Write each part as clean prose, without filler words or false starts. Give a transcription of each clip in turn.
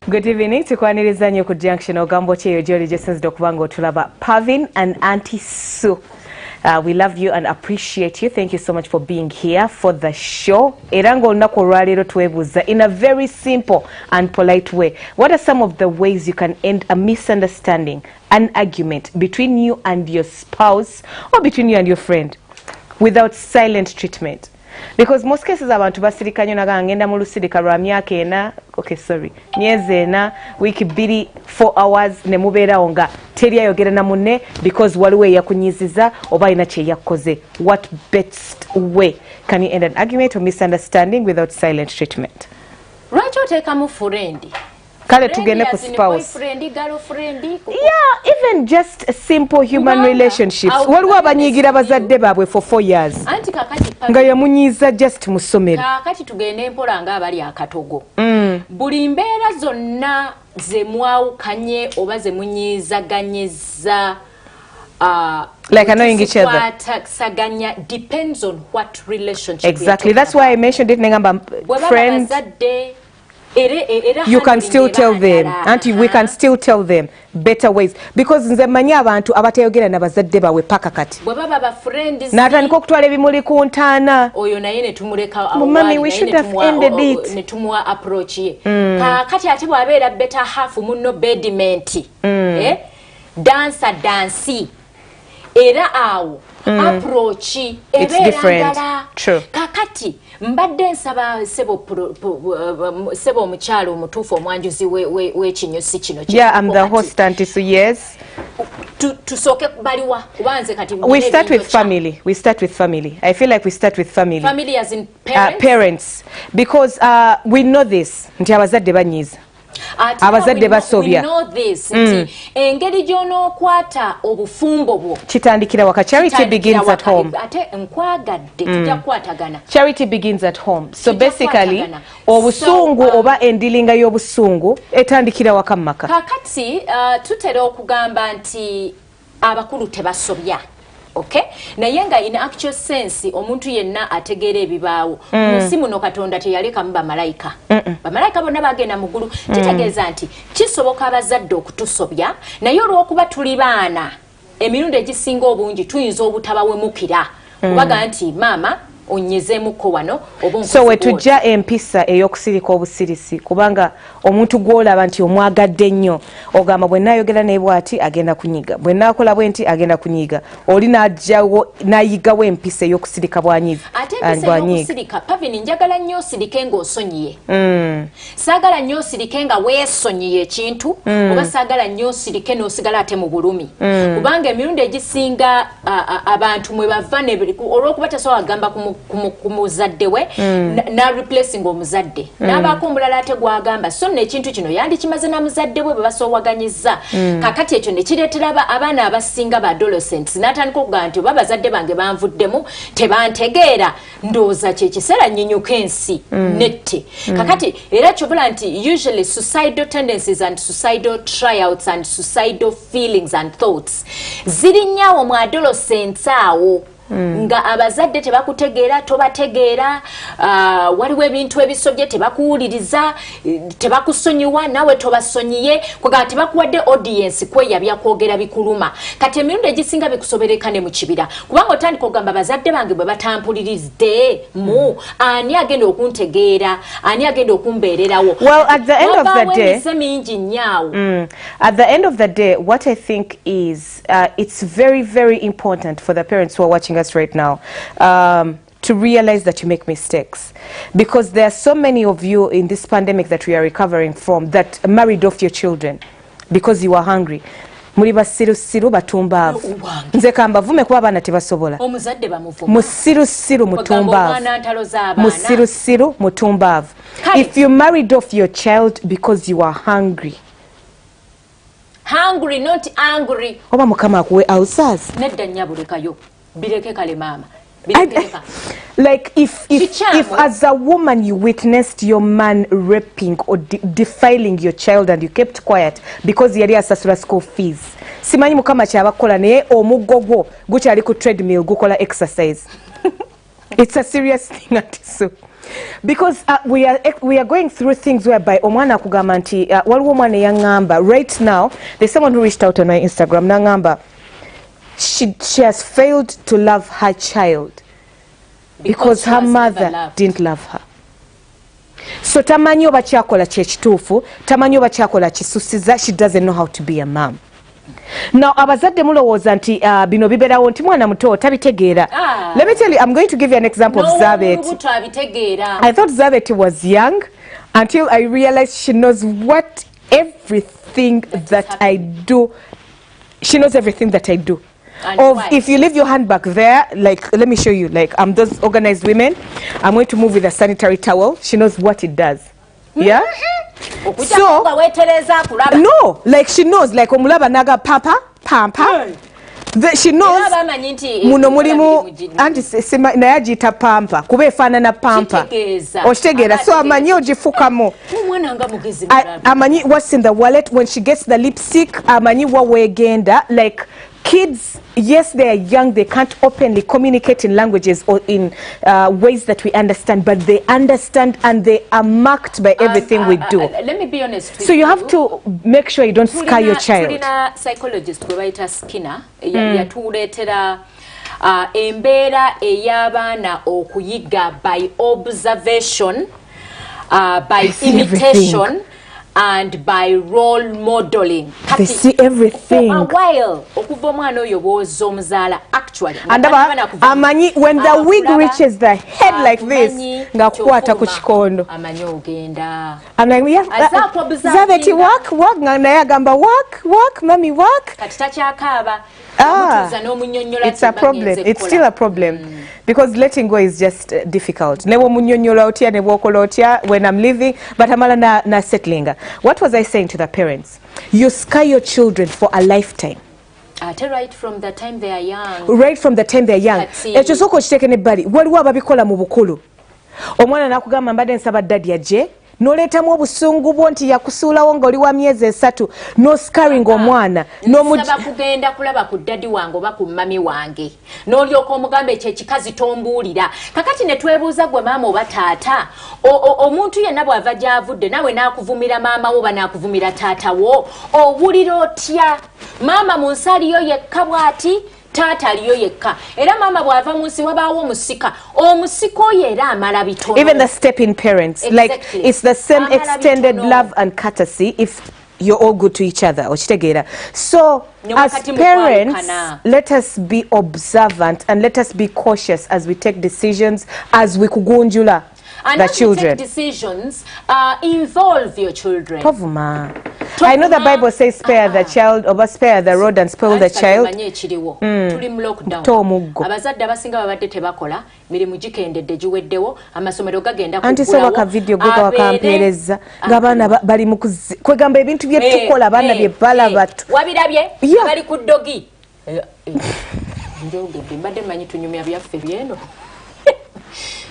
Good evening. Tukwaniriza nnyo ku Junction ogambo kyeyo gy'oli gyesinzidde okuba ng'otulaba. Pavin and Auntie Sue. We love you and appreciate you. Thank you so much for being here for the show. Era ng'olunaku olwaleero twebuuza in a very simple and polite way. What are some of the ways you can end a misunderstanding, an argument between you and your spouse or between you and your friend without silent treatment? Because most cases abantu basirika nnyo naga ngenda mu lusirika lwa myaka ena, myezi ena, wiiki bbiri, 4 hours ne mubeerawo nga teri ayogera na munne because waliwo eyakunyiziza oba alina kye yakoze. What best way can you end an argument or misunderstanding without silent treatment? Lwaki oteekamu friend? Kale tugende ku spouse. Yeah, even just simple human relationships. Waliwo abanyiigira bazadde baabwe for 4 years. Nga yamunyiiza just mu ssomero. Kaakati tugende mpola nga abali akatogo. Buli mbeera zonna ze mwawukanye oba ze munyiizaganyizza like annoying each other. Depends on what relationship. Exactly. That's why I mentioned it. Friends. You can still tell them, auntie. We can still tell them better ways because nze manyi abantu abatayogera na bazadde bawe paka kati. Natandika okutwala ebimuli ku ntaana. Oyo naye ne tumuleka awali. We should have ended it. Ne tumuwa approach ye. Kati ate bwabeera better half munno bediment. Dansi. Era awo approach it's different. True. Kakati mbadde nsaba sebo omukyalo omutuufu omwanjuzi w'ekinyusi kino. Yeah, I'm the host, Auntie Sue, yes. Tusooke baliwa kubanze kati we start with family. I feel like we start with family. Family as in parents? Parents. Because we know this. Nti abazadde banyiiza. Abazadde basobya. We know this. Engeri gy'onookwata obufumbo bwo kitandikira waka. Charity begins at home. Ate nkwagadde tujja kukwatagana. Charity begins at home. So basically obusungu oba endilinga y'obusungu etandikira waka mu maka. Kakati tutera okugamba nti abakulu tebasobya. Okay? Naye nga in actual sense omuntu yenna ategeera ebibaawo. Munsi muno Katonda teyalekamu bamalayika. Bamalayika bonna bagenda mu ggulu. Kitegeeza nti kisoboka abazadde okutusobya naye olw'okuba tuli baana emirundi egisinga obungi tuyinza obutabawemukira. Obaga nti maama onyezeemuko wano so wetujja empisa ey'okusirika obusirisi kubanga omuntu gw'olaba nti omwagadde nnyo ogamba bwe nnaayogera naye bw'ati agenda kunyiga, bwe nnaakola bwe nti agenda kunyiga, oli n'ayigawo empisa ey'okusirika bwanyiga. Ate empisa ey'okusirika Pavin njagala nnyo osirike ng'osonyiye. Saagala nnyo osirike nga weesonyiye ekintu oba saagala nnyo osirike n'osigala ate mu bulumi. Kubanga emirundi egisinga abantu mwe bava olw'okuba tasobola kugamba ku muzadde we na replacing omuzadde n'abaako omulala ate gwagamba so n'ekintu kino yandikimaze na muzadde we bwe basoowaganyizza. Kakati ekyo ne kireetera abaana abasinga ba adolescents n'atandika okugamba nti oba bazadde bange banvuddemu tebantegeera ndowooza kye kiseera nyinyuka ensi nette. Kakati era kyobula nti usually suicidal tendencies and suicidal tryouts and suicidal feelings and thoughts ziri nnyawo mu adolescents awo. Nga abazadde tebakutegeera tobategeera waliwo ebintu ebisobye tebakuwuliriza tebakusonyiwa nawe tobasonyiye kwega tebakuwadde audience kweyabya kwogera bikuluma. Kati emirundi egisinga bikusobereka ne mu kibira kubanga otandika okugamba abazadde bange bwe batampulirizde mu ani agenda okuntegeera ani agenda okumbeererawo. Well, at the end of the day mingi nnyawo. At the end of the day what I think is it's very very important for the parents who are watching us right now to realize that you make mistakes because there are so many of you in this pandemic that we are recovering from that married off your children because you are hungry. Muri basirusiru batumbaavu nze kambavume kuba abaana tebasobola omuzadde bamuvuma musirusiru mutumbaavu. If you married off your child because you are hungry not angry oba mukama akuwe ulcers nedda nyabulekayo bireke kale mama. Like if as a woman you witnessed your man raping or defiling your child and you kept quiet because yali asasula school fees, simanyi mukama kyabakola naye omuggo gwo gukyali ku treadmill gukola exercise. It's a serious thing, Auntie Sue. because we are going through things whereby omwana akugamba nti waliwo omwana eyangamba right now there's someone who reached out on my Instagram nangamba she has failed to love her child because her mother didn't love her. So tamanyi oba kyakola kyekituufu, tamanyi oba kyakola kisusiza, she doesn't know how to be a mom. Now abazadde mulowooza nti bino biberawo nti mwana muto tabitegeera. Let me tell you, I'm going to give you an example of Zabet. I thought Zabet was young until I realized she knows what everything that I do. She knows everything that I do. If you leave your handbag there, like let me show you, like those organized women, I'm going to move with a sanitary towel. She knows what it does. Yeah. So no, like she knows, like omulaba naga pampa. She knows muno mulimu anti sema nayagita pampa kuba efaanana pampa okitegeera so amanyi ogifukamo amanyi what's in the wallet when she gets the lipstick amanyi wawegenda like kids, yes, they are young, they can't openly communicate in languages or in ways that we understand, but they understand and they are marked by everything we do. Let me be honest with you. So you have to make sure you don't scare your child. Tulina psychologist gwebayita Skinner yatuleetera embeera ey'abaana okuyiga by observation, by imitation, and by role modeling. They see everything. For a while, okuva omwana oyo bw'ozza omuzaala actually. And amanyi when the wig reaches the head like this, ngakwata ku kikondo. Amanyi ogenda. And like Zabeti work, naye agamba work, mommy work. Kati takyakaaba. It's a problem. It's still a problem because letting go is just difficult. Nebo munyonyola otya nebo okola otya when I'm leaving, but amala na settling. What was I saying to the parents? You scar your children for a lifetime. Right from the time they are young. Right from the time they are young. Ekyo soko kiteke ne bali. Waliwo ababikola mu bukulu. Omwana nakugamba mbadde nsaba daddy aje. Noleetamu obusungu bwo nti yakusuulawo ng'oli wa myezi 3 no scarring omwana nsaba kugenda kulaba ku daddy wange oba ku mami wange n'olyoka omugamba ekyo ekikazi tombuulira kakati ne twebuuza gwe maama oba taata omuntu yenna bw'ava gy'avudde nawe n'akuvumira maama wo oba n'akuvumira taata wo owulira otya maama mu nsi aliyo yekka bw'ati taata aliyo yekka era mama bw'ava mu nsi wabaawo omusika oyo era amala bitono. Even the step in parents, like it's the same extended love and courtesy if you're all good to each other. So as parents, let us be observant and let us be cautious as we take decisions, as we kugunjula and the children. Take decisions involve your children. I know the Bible says spare the child or spare the rod and spoil the child. Abazadde abasinga babadde tebakola mirimu gikendedde giweddewo amasomero gagenda anti soba ka video gwe bakampereza ng'abaana bali mu kwegamba ebintu bye tukola abaana bye balaba wabirabye bali ku ddogi njogedde mbadde manyi tunyumya byaffe byeno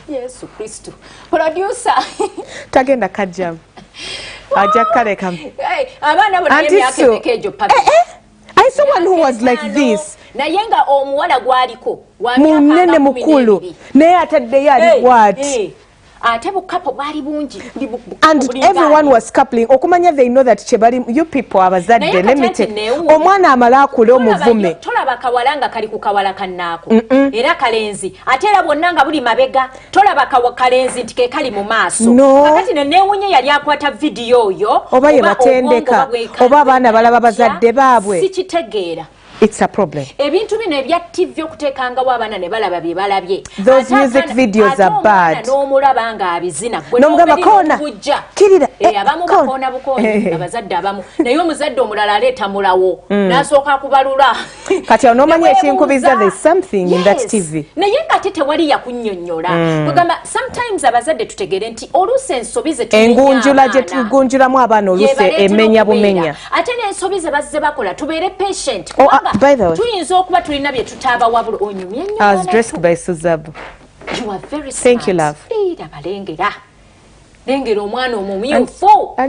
Yesu Kristo producer tagenda kajjam aja kaleka abaana bonna emyaka emeka egyo I saw one who was like this naye nga omuwala gwaliko munene mukulu naye ataddeyo ali bwati ate bukapo bali bungi and everyone was coupling okumanya they know that chebali you people abazadde let me tell omwana amala akule omuvume tolaba kawalanga kali ku kawala kannaako era kalenzi ate era bonna nga buli mabega tolaba kalenzi ntike kali mu maaso kakati newunye yali akwata video oyo oba ye batendeka oba abaana balaba bazadde baabwe sikitegeera. It's a problem. Ebintu bino ebya TV okutekangawo abaana ne balaba bye balabye. Those music videos are bad. N'omulaba nga abizina gwe n'omugamba koona kirira abamu bakoona bukooni abazadde abamu naye omuzadde omulala aleeta mulawo n'asooka kubalula kati onomanya ekinkubiza there's something in that TV naye ng'ate tewali yakunnyonnyola kugamba sometimes abazadde tutegere nti oluusi ensobi ze engunjula gye tugunjulamu abaana oluusi emenya bumenya ate n'ensobi ze bazze bakola tubeere patient. By the way, I was dressed by Suzabu. You are very smart. Thank you, love. And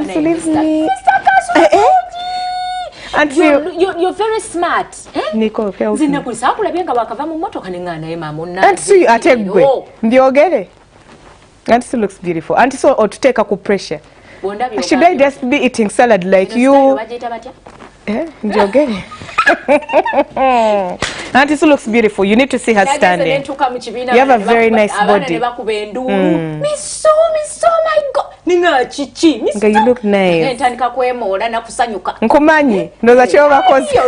believe me. And you're very smart. Nico, help me. And see you ategwe. Ndiogere. Auntie Sue looks beautiful. Auntie Sue or to take a pressure. Should I just be eating salad like you? Njogere. Auntie Sue looks beautiful. You need to see her standing. You have a very nice body. Miss so my God. Ninga chichi. Miss you look nice. Ntandika kwemola na kusanyuka. Nkumanyi. Ndoza kyo bakozi.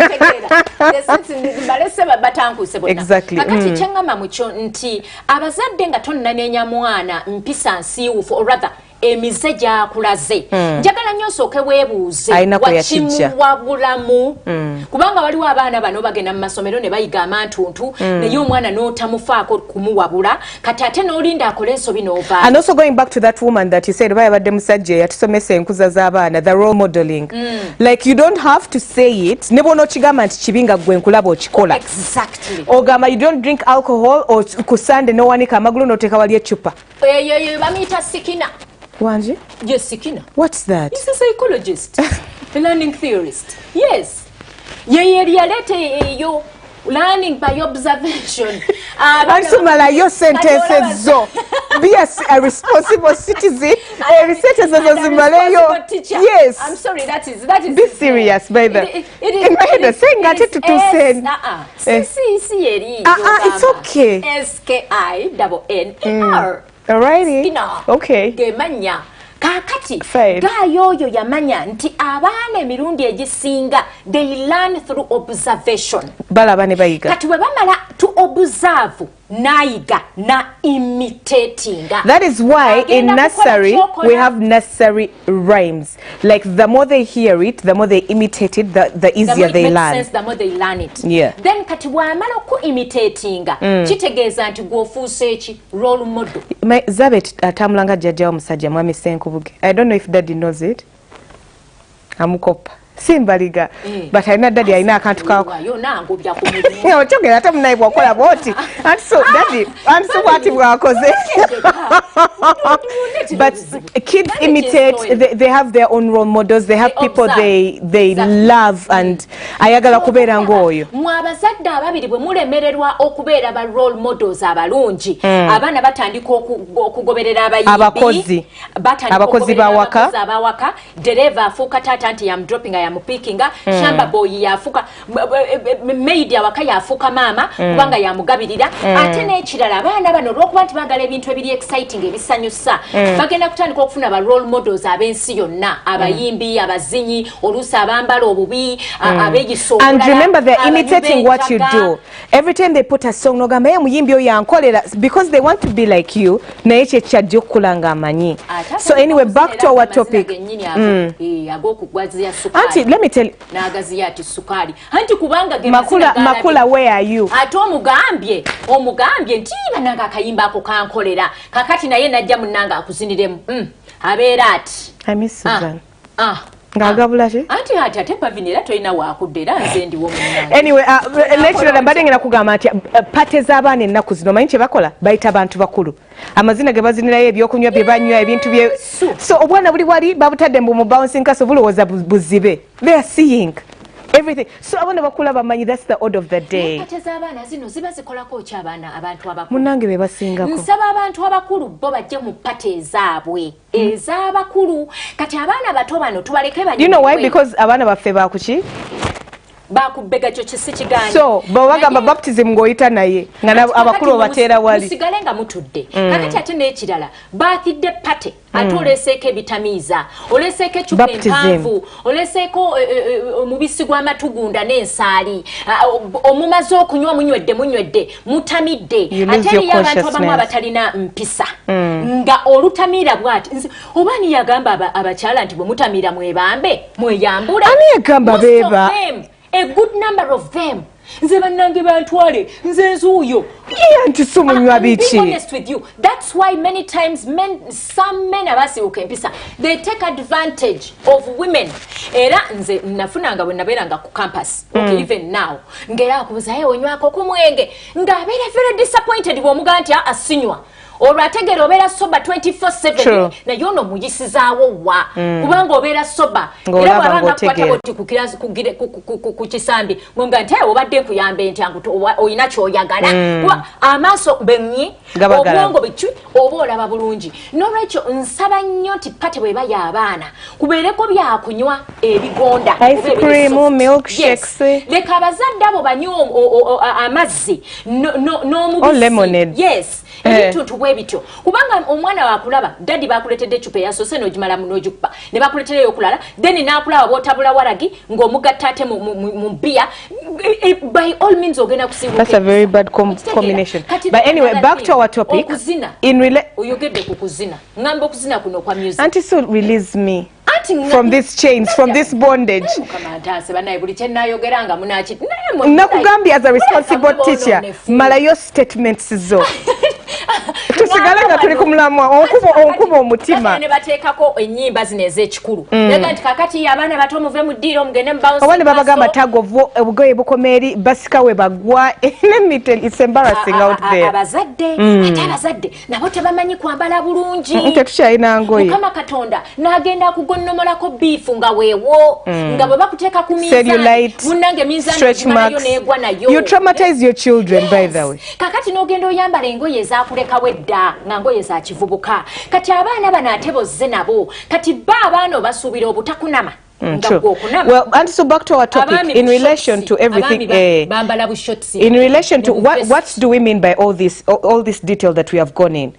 Exactly. Kakati changama mucho nti abazadde nga tonnanenya mwana mpisa nsiwufu or rather emize gyakulaze njagala nnyo osooke weebuuze wakimuwabulamu kubanga waliwo abaana bano bagenda mu masomero ne bayiga amantuntu naye omwana n'otamufaako kumuwabula kati ate n'olinda akole ensobi n'ovaayo. And also going back to that woman that you said bayabadde musajja yatusomesa enkuza z'abaana, the role modeling, like you don't have to say it ne bw'onookigamba nti kibi nga gwe nkulaba okikola. Exactly. Ogamba you don't drink alcohol or ku Sunday n'owanika amagulu n'oteeka wali eccupa. Eyo bamuyita sikina. Wanji? Yes, Sikina. What's that? He's a psychologist, a learning theorist. Yes. You learning by observation. Ansumala your sentences zo. Be a responsible citizen. A teacher. Yes. I'm sorry, that is be serious, baby. In my head, saying that to send. It's okay. SKINNER. Alrighty. Okay. Gemanya. Kakati. Gayoyo yamanya nti abaana emirundi egisinga they learn through observation. Balabane bayiga. Kati we bamala to observe naiga na imitating. That is why in nursery we have nursery rhymes. Like the more they hear it, the more they imitate it, the easier they learn. Sense, the more they learn it. Yeah. Then kati wamala ku imitating. Kitegeeza nti gwofuuse eki role model. Zabet atamulanga jjajja omusajja mwami Senkubuge. I don't know if daddy knows it. Amukopa. Simbaliga. But I know daddy alina akantu kako. Yo nangu bya kumulira. Ochogera ate munaibwa okola boti. And so daddy, and so what bwakoze. But kids imitate, they have their own role models, they have people they love and ayagala kubeera ng'oyo. Mwabazadde ababiri bwe mulemererwa okubeera ba role models abalungi. Abaana batandika okugoberera abayimbi. Abakozi bawaka. Dereva afuuka taata nti yam dropping yamupikinga. Shamba boy yafuuka. Maid awaka yafuuka maama kubanga yamugabirira. Ate n'ekirala abaana bano olw'okuba nti baagala ebintu ebiri exciting ebisanyusa. Bagenda kutandika okufuna ba role models ab'ensi yonna. Abayimbi, abazinyi, oluusi abambala obubi, abeegisobola. And remember they're imitating what you do. Every time they put a song nogamba ye muyimbi oyo yankolera because they want to be like you. Naye kye kyajja okukulanga amanyi. So anyway, back to our topic. Auntie, let me tell you. N'agaziyati sukali. Anti kubanga Makula, where are you? Ate omugambye nti bananga akayimba ako kankolera. Kakati naye najja munanga akuziniremu. Abeera ati. I miss Susan. Ngagabula che? Anti ate pavinera toyina wakudde era nze ndiwo munanga. Anyway, lecturer mbadde ngenda kugamba nti pate z'abaana ennaku zino manyi kye bakola bayita abantu bakulu. Amazina ge bazinirayo ebyokunywa bye banywa ebintu bye. So obwana buli wali babutadde mu bouncing castle bulowooza buzibe. They are seeing everything. So abana bakula bamanyi that's the order of the day. Pate z'abaana zino ziba zikolako ki abaana abantu abakulu. Munange be basingako. Nsaba abantu abakulu bo bajje mu pate ezaabwe. Ez'abakulu. Kati abaana bato bano tubaleke banywe. You know why? Because abana baffe bakuki? Bakubega kyo kisi kiganyi. So bagamba baptism ng'oyita naye nga abakulu bateera wali. Musigale nga mutudde. Kakati ate n'ekirala birthday party ate oleseeko ebitamiiza, oleseeko ecupa empanvu, oleseeko omubisi gw'amatugunda n'ensaali, omumaze okunywa munywedde mutamidde ate eriyo abantu abamu abatalina mpisa nga olutamiira bw'ati obaani yagamba abakyala nti bwe mutamiira mweyambule. Ani yagamba beeba? A good number of them. Nze bannange bantwale nze nzuuyo. Nti sumunywa biki. Be honest with you. That's why many times some men abasibuka empisa they take advantage of women. Era nze nafunanga bwe nabeeranga ku campus. Okay, even now. Ngera akubuza ye onywako ku mwenge. Ngabeera very disappointed bw'omuga nti asinywa. olwo ategeera obeera soba 24/7 naye ono muyisizaawo wa kubanga obeera soba era bwabanga kukwata boti ku kisambi ngomba nti obadde nkuyambe nti olina kyoyagala kuba amaaso benyi obwongo bicu oba olaba bulungi n'olwekyo nsaba nnyo nti pate bweba y'abaana kubeereko byakunywa ebigonda leka abazadde abo banywa amazzi n'omubisi yes ebintu bwebityo kubanga omwana wakulaba dadi bakuletedde ecupa eyasose n'ogimala n'ogikupa ne bakuletereyo okulala then n'akulaba b'otabula waragi ng'omugatta ate mu bia by all means ogenda kusibuka. That's a very bad combination. But anyway, back to our topic. Oyogedde ku kuzina ngamba okuzina kuno kwa music. Auntie Sue, release me from these chains, from this bondage. Nakugambye as a responsible teacher, malayo statements zo. Tusigala nga tuli ku mulamwa onkuba omutima. Ne bateekako ennyimba zino ez'ekikulu. Lega nti kakati abaana bato muve mu ddiiro mugende mu bounce. Abandi babagamba tagovo obugoye bukomeeri basika we bagwa. Let me tell you, it's embarrassing out there. Abazadde ate abazadde nabo tebamanyi kwambala bulungi. Tetukyalina ngoye. Mukama Katonda n'agenda kugonnomolako biifu nga weewo nga bwe bakuteeka ku minzaani munnange minzaani nayo neegwa nayo. You traumatize your children by the way. Kakati n'ogenda oyambala engoye ezaakulekawo edda nga ngoye za kivubuka kati abaana bano ate bozze nabo kati ba abaana obasuubira obutakunama. Well, and so back to our topic in relation to everything. In relation to what do we mean by all this detail that we have gone in?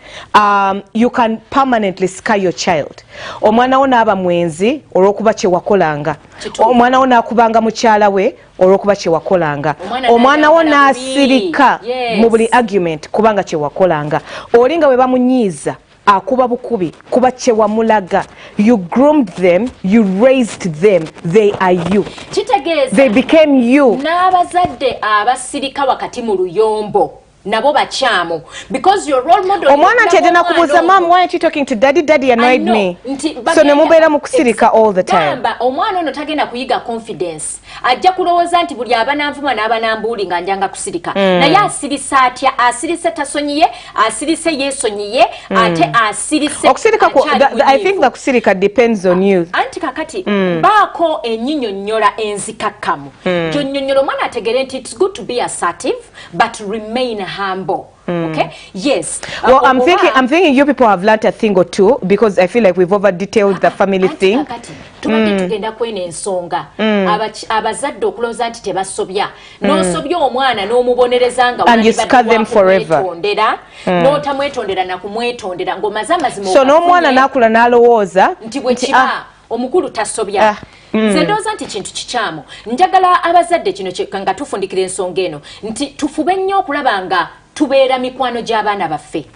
You can permanently scar your child. Omwana wo n'aba mwenzi olw'okuba kye wakolanga. Omwana wo n'akubanga mukyala we olw'okuba kye wakolanga. Omwana wo n'asirika mu buli argument kubanga kye wakolanga. Olinga we bamunyiiza akuba bukubi kuba kye wamulaga. You groomed them, you raised them, they are you. They became you. N'abazadde abasirika wakati mu luyombo nabo bakyamu because your role model. Omwana nti agenda kubuuza mom, why aren't you talking to daddy? Daddy annoyed me. So ne mubeera mu kusirika all the time. Omwana ono tagenda kuyiga confidence. Ajja kulowooza nti buli abananvuma n'abanambuuli nga njanga kusirika. Naye asirisa atya? Asirise tasonyiye, asirise yeesonyiye, ate asirise. Okusirika I think the kusirika depends on you. Anti kakati baako ennyinnyonnyola enzikakkamu. Gy'onnyonnyola omwana ategere nti it's good to be assertive but remain humble. Okay. Yes. Well, I'm thinking you people have learnt a thing or two because I feel like we've over detailed the family thing. Tugenda kwena ensonga abazadde okulowooza nti tebasobya n'osobya omwana n'omubonereza nga and you scar them forever. N'otamwetondera na kumwetondera ng'omaze amazima so n'omwana n'akula n'alowooza nti bwe kiba omukulu tasobya. Nze ndowooza nti kintu kikyamu njagala abazadde kino nga tufundikira ensonga eno nti tufube nnyo okulaba nga tubeera mikwano gy'abaana baffe.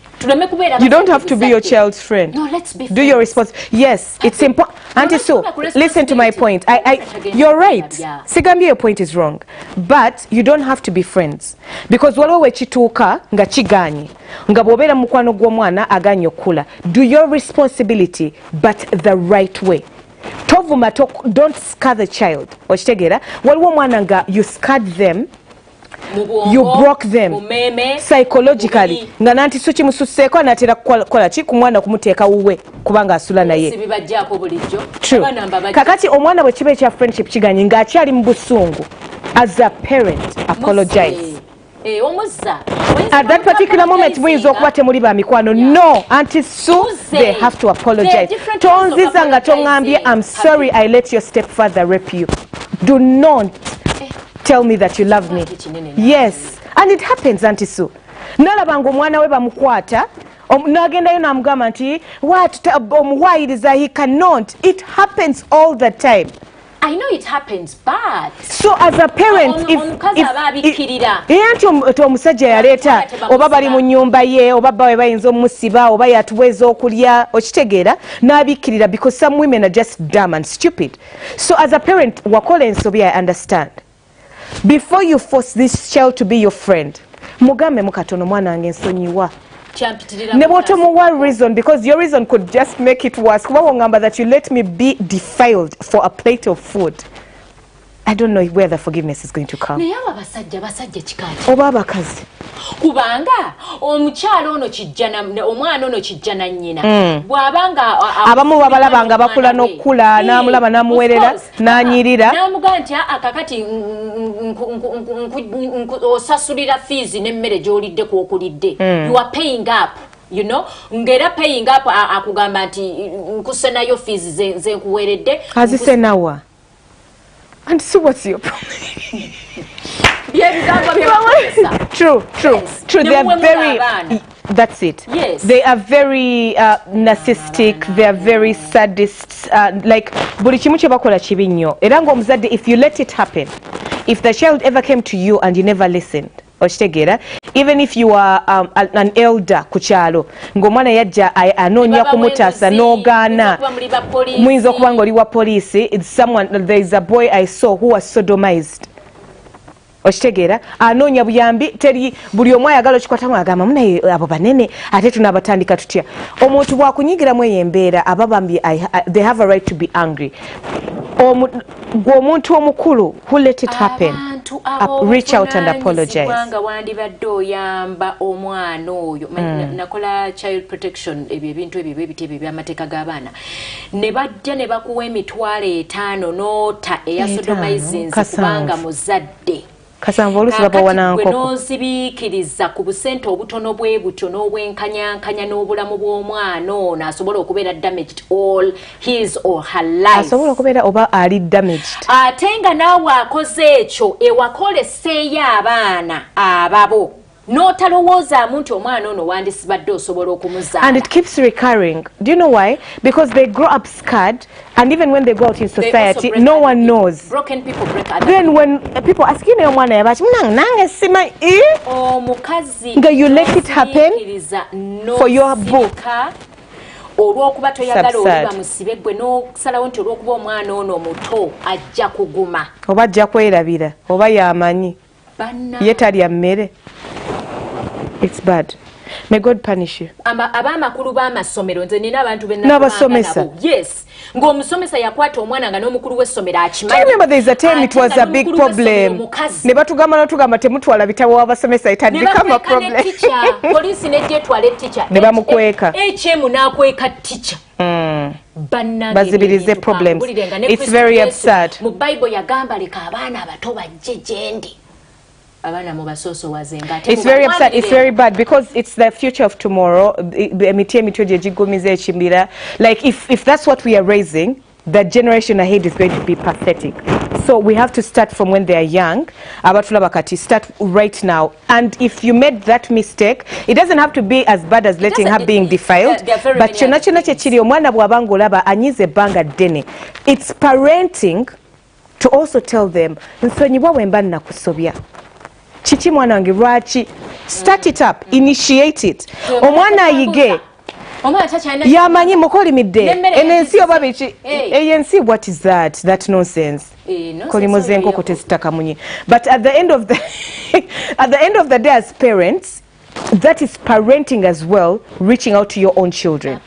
You don't have to be your child's friend. No, let's be do your response. Yes, it's important. Auntie Sue, listen to my point. You're right. Sigambye, your point is wrong. But you don't have to be friends. Because waliwo wekituuka nga kiganye. Nga bw'obeera mu mukwano gw'omwana aganye okula. Do your responsibility, but the right way. Tovuma, don't scar the child. Okitegeera? Waliwo omwana nga you scarred them. You broke them psychologically nga nanti so kimususseeko anatera kukola ki ku mwana kumuteeka wuwe kubanga asula naye. True. Kakati omwana bwe kiba ekya friendship kiganye ng'akyali mu busungu as a parent apologize. At that particular moment muyinza okuba temuli ba mikwano. No, Auntie Sue, they have to apologize. Tonziza nga tongambye I'm sorry I let your stepfather rape you. Do not tell me that you love me. Yes. And it happens, Auntie Sue. Nalabanga omwana we bamukwata nagendayo namugamba nti omuwayiriza he cannot. It happens all the time. I know it happens, but so as a parent if omusajja yaleeta oba bali mu nnyumba ye oba bawe bayinza omusiba oba yatuweza okulya okitegeera n'abikkirira because some women are just dumb and stupid. So as a parent wakola ensobi, I understand. Before you force this child to be your friend, mugambe mukatono mwana wange nsonyiwa. Ne bw'otomuwa reason because your reason could just make it worse. Kuba wongamba that you let me be defiled for a plate of food. I don't know where the forgiveness is going to come. Naye basajja kikati. Oba abakazi. Kubanga omukyalo ono kijjana omwana ono kijjana nnyina. Bw'abanga abamu babalabanga bakula n'okula n'amulaba n'amuwerera n'anyirira. N'amugaa nti akakati osasulira fees n'emmere gy'olidde kw'okulidde. You are paying up. You know, ngera paying up akugamba nti nkusenayo fees ze nkuweredde. Azisenawa. And so what's your problem? True. They are very, that's it. Yes. They are very narcissistic, they are very sadists, like buli kimu kye bakola kibi nnyo. Era ng'omuzadde, if you let it happen, if the child ever came to you and you never listened, okitegeera, even if you are an elder ku kyalo ng'omwana yajja anoonya kumutaasa n'ogaana, muyinza okuba ng'oli wa poliisi, there is a boy I saw who was sodomized. Okitegeera, anoonya buyambi, teri buli omu ayagala okikwatamu agamba munaye abo banene ate tunaabatandika tutya. Omuntu bw'akunyigiramu eyo embeera ababambi, they have a right to be angry. Omuntu omukulu who let it happen, reach out and apologize. Kubanga wandibadde oyamba omwana oyo, nakola child protection, ebyo ebintu ebyo ebitebe by'amateeka g'abaana, ne bajja ne bakuwa emitwalo 5 n'ota eya sodomizing kubanga muzadde. Kasanvu oluusi babawa n'ankoko. N'ozibiikiriza ku busente obutono bwe butyo n'obwenkanyankanya n'obulamu bw'omwana ono asobola okubeera damaged all his or her life. Asobola okubeera oba ali damaged. Ate nga naawe akoze ekyo ewakoleseeyo abaana ababo. N'otalowoozamu nti omwana ono wandisibadde osobola okumuzaala. And it keeps recurring. Do you know why? Because they grow up scared, and even when they go out in society, no one knows. Broken people break other. Then when people ask you, omwana yabachi nange sima omukazi nga you let it happen for your book. Olw'okuba toyagala oba musibe gwe n'okusalawo nti olw'okuba omwana ono muto ajja kuguma. Oba ajja kwerabira, oba yamanyi. Ye talya mmere. It's bad. May God punish you. Abamakulu b'amasomero nze nina abantu n'abasomesa. Yes. Ng'omusomesa yakwata omwana nga n'omukulu w'essomero akimanyi. Do you remember there is a time it was a big problem? Ne batugamba temutwala bitabo w'abasomesa, it had become a problem. Poliisi n'ejja etwala teacher. Ne bamukweka. HM n'akweka teacher. Bazibirize problems. It's very absurd. Mu Bible yagamba leka abaana abato bajje gyendi. It's very upset. It's very bad because it's the future of tomorrow. Like if that's what we are raising, the generation ahead is going to be pathetic. So we have to start from when they are young. Start right now. And if you made that mistake, it doesn't have to be as bad as letting her being defiled. But it's parenting to also tell them, Chichi mwana wange lwaki, start it up, initiate it. Omwana ayige yamanyi mukoli midde enensi oba biki ensi, what is that nonsense. Kolimoze enkoko tezitaka munyi. But at the end of the day as parents, that is parenting as well, reaching out to your own children.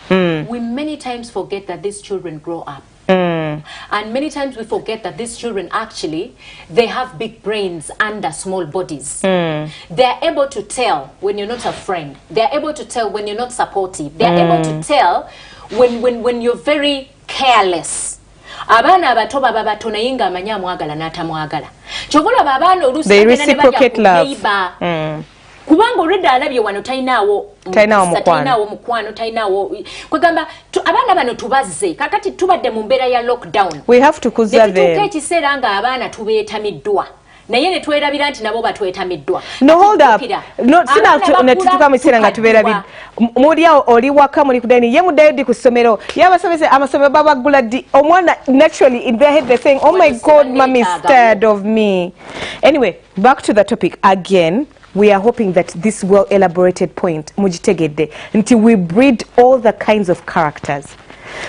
We many times forget that these children grow up. And many times we forget that these children actually, they have big brains under small bodies. They are able to tell when you're not a friend. They are able to tell when you're not supportive. They are able to tell when you're very careless. Abana abato baba batono yinga amanya amwagala n'atamwagala. Chobola babana olusi they reciprocate love. Kubanga already alabye wano tainawo mukwano tainawo kwegamba abaana bano tubazze kakati tubadde mu mbeera ya lockdown. We have to kuza them. Tutuuka ekiseera nga abaana tubeetamiddwa naye ne twerabira nti nabo batwetamiddwa. No, hold up. No, sina netutuka mu kiseera nga tubeerabidde. Muli awo oli waka muli kudani ye muddayo ddi ku ssomero y'abasomesa amasomero babagula ddi omwana naturally in their head they're saying oh my God mommy is scared of me. Anyway, back to the topic again. We are hoping that this well-elaborated point, mujitegede, until we breed all the kinds of characters.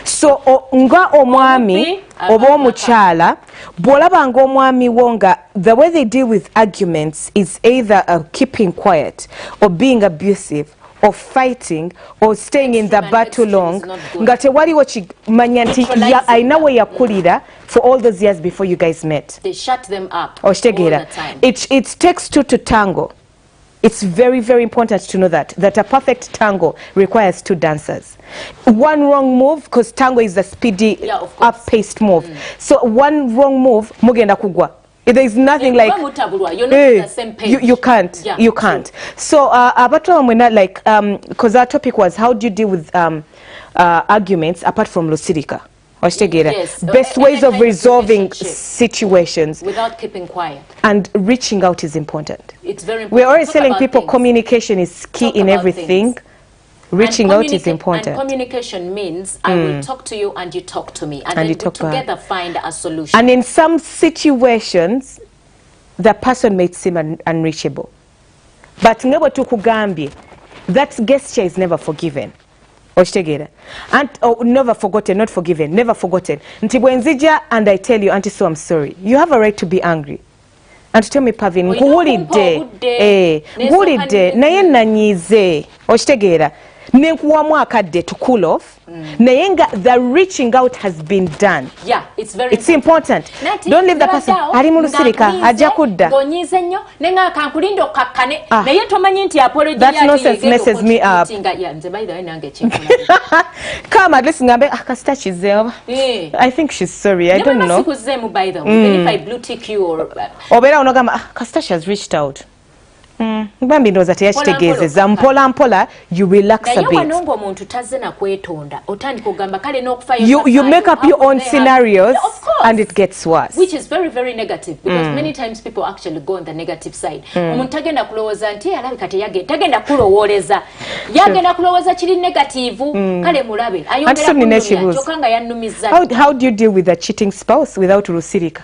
So, nga omwami, oba omukyala, bw'olaba nga omwami wonga, the way they deal with arguments is either keeping quiet or being abusive of fighting or staying in the battle long nga tewaliwo kimanya nti ayina we yakulira for all those years before you guys met. They shut them up okitegeera all the time. It takes two to tango. It's very, very important to know that a perfect tango requires two dancers. One wrong move, because tango is a speedy, up-paced move. So one wrong move, mugenda kugwa. There is nothing like you're not on the same page. You can't. Yeah, you can't. True. So like because our topic was how do you deal with arguments apart from Lusirika? Yes. Best ways of resolving situations without keeping quiet. And reaching out is important. It's very important. We're always telling people communication is key in everything. Reaching out is important. And communication means I will talk to you and you talk to me. And then we together find a solution. And in some situations, the person may seem unreachable. But that gesture is never forgiven. And never forgotten, not forgiven, never forgotten. Ntibwenzija and I tell you, Auntie, so I'm sorry. You have a right to be angry. And to tell me, Pavin, nkuwulidde, naye nanyize, okitegeera. Nenkuwamu akadde to cool off. Nayenga the reaching out has been done. Yeah, it's very important. Don't leave the person. Ali mu lusirika ajja kudda. Gonyize nnyo nenga kankulindo kakkane naye tomanyi nti apology that nonsense messes me up. Come at least ngambe akasita kizeeba. I think she's sorry. I don't know. By the way, even if I blue tick you or obera onogamba kasita she has reached out. Bambi ndoza teyakitegeezeza mpola you relax a bit. You make up your own scenarios and it gets worse. Which is very, very negative because many times people actually go on the negative side. Omuntu tagenda kulowooza nti alabika tagenda kulowooleza. Yagenda kulowooza kiri negative kale mulabe. Ayongera kyokka nga yannumiza. How do you deal with a cheating spouse without lusirika?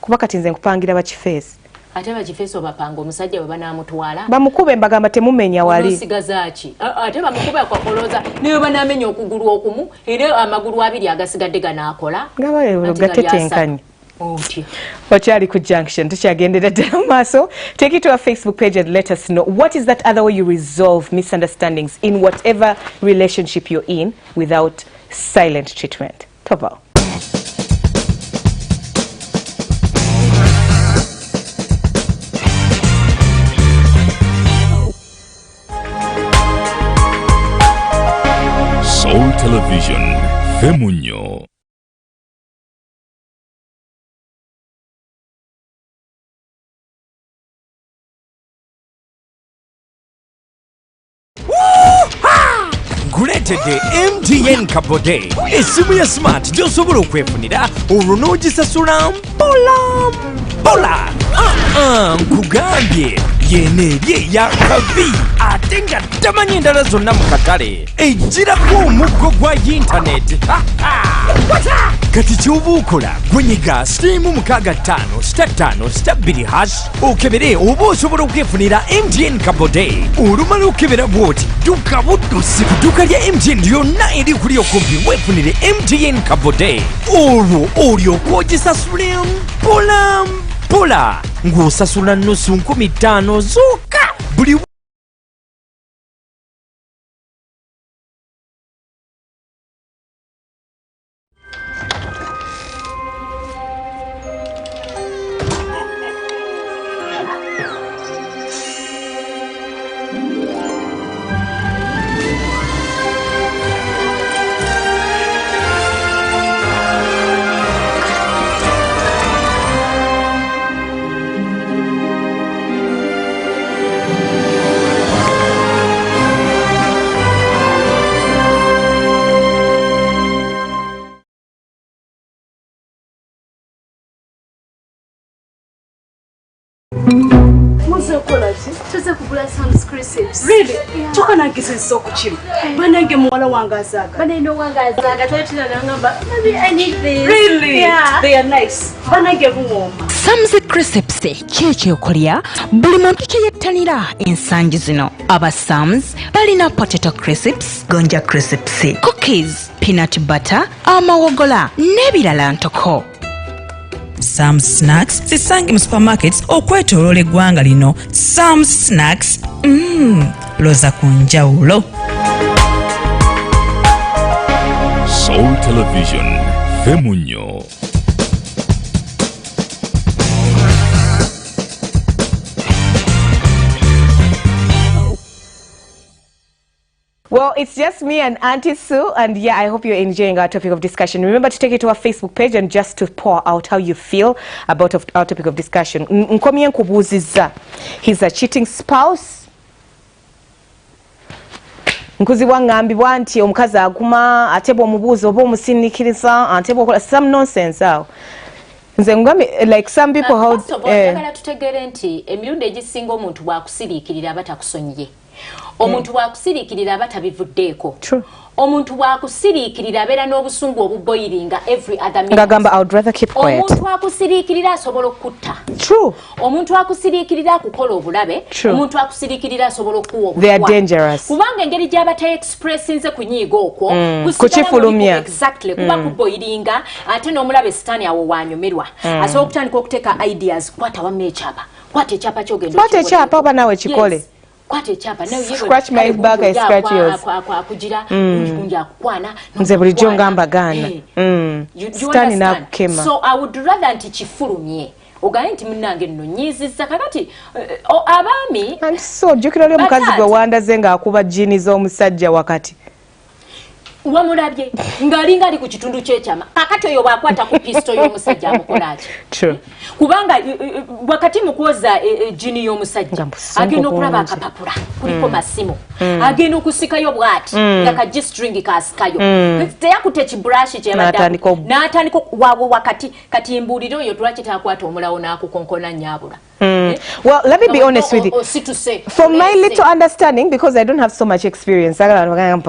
Kuba kati nze nkupangira bakifeesi. Ate bakifeeso bapanga omusajja bwe banaamutwala bamukube mbagamba temumenya wali osigazaaki ate bamukube akwakoloza niwe banaamenya okugulu okumu era amagulu abiri agasigadde ganaakola gatetenkanye okyali ku junction tukyagendera ddala maaso. Take it to our Facebook page and let us know what is that other way you resolve misunderstandings in whatever relationship you're in without silent treatment. Toba. Soul Television, Femunyo. Guletedde MTN Kabode. Esimu ya smart gy'osobola okwefunira olwo n'ogisasula mpola. Nkugambye yeneerye yakabi ate nga tamanyi endala zonna mu katale ejjirako omuggo gwa yintaneti. Kati ky'oba okola gwenyiga *655*2# okebere oba osobola okwefunira MTN Kabode. Olumala okebera bw'oti dduka buddusi ku dduuka lya MTN lyonna eri kuli okumpi weefunire MTN Kabode. Olwo olyoka ogisasule mpola ng'osasula nnusu 15,000 zokka buli tuze kugula sunscreens. Really? Choka na gizisa okuchima. Banange muwala wangazaga. Baneno wangazaga twetira nangamba maybe I need this. Really? Yeah. They are nice. Banange buwoma. Sam's Crisps cheche okolya buli muntu kyeyettanira ensangi zino. Aba Sam's balina potato crisps, gonja crisps, cookies, peanut butter, amawogola n'ebirala ntoko. Sam's Snacks zisange mu supermarkets okwetooloola eggwanga lino. Sam's Snacks loza ku njawulo. Soul Television, Femunyo. Well, it's just me and Auntie Sue, and yeah, I hope you're enjoying our topic of discussion. Remember to take it to our Facebook page and just to pour out how you feel about our topic of discussion. Nkomye nkubuziza, he's a cheating spouse. Nkuzibwa ngambibwa nti omukazi aguma atebwa omubuuzo oba omusinikiriza atebwa okola some nonsense awo. Nze ngambye like some people how njagala tutegere nti emirundi egisinga omuntu bwakusiriikirira abatakusonyiye. Omuntu bwakusiriikirira abatabivuddeeko. Omuntu bwakusiriikirira abeera n'obusungu obuboyiringa every other minute. Ngagamba I would rather keep quiet. Omuntu akusiriikirira asobola okutta. True. Omuntu akusiriikirira akukola obulabe. Omuntu akusiriikirira asobola okuwa obulabe. They are dangerous. Kubanga engeri gy'abata expressinze kunyiiga okwo kukifulumya. Exactly. Kuba kuboyiringa ate n'omulabe sitaani awo wanyumirwa. Asobola okutandika okuteeka ideas kwata wamma ekyapa. Kwata ekyapa ky'ogenda. Kwata ekyapa oba naawe kikole. Scratch my back, I scratch yours. Nze bulijjo ngamba gaana. Sitaani n'akukema. So I would rather nti kifulumye. Ogaye nti munnange nno nyiizizza kakati abaami. And so jjukira oli omukazi gwe wandaze ng'akuba jjiini z'omusajja wakati. Wamulabye ng'alinga ali ku kitundu ky'ekyama kakati oyo bw'akwata ku pisto y'omusajja amukola ki? True. Kubanga wakati mu kwoza jini y'omusajja agenda okulaba akapapula kuliko masimu agenda okusikayo bw'ati nga ka G-string kaasikayo teyakutte ekiburashi n'atandika waabwe wakati kati mbuulire oyo lwaki taakwata omulawo n'akukonkona nnyabula. Well, let me be honest with you. From my little understanding, because I don't have so much experience, I don't have